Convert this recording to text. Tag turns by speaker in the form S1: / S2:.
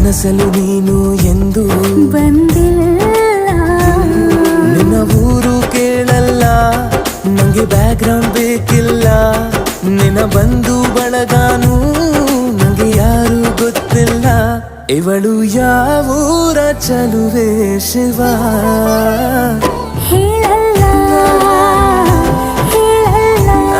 S1: ಕನಸಲು ನೀನು ಎಂದು
S2: ಬಂದಿಲ್ಲ.
S1: ನಿನ್ನ ಊರು ಕೇಳಲ್ಲ, ನಂಗೆ ಬ್ಯಾಕ್ಗ್ರೌಂಡ್ ಬೇಕಿಲ್ಲ. ನಿನ್ನ ಬಂಧು ಬಳಗಾನು ನಂಗೆ ಯಾರು ಗೊತ್ತಿಲ್ಲ. ಇವಳು ಯಾವೂರ ಚಲುವೆ ಶಿವ
S2: ಹೇಳಲ್ಲ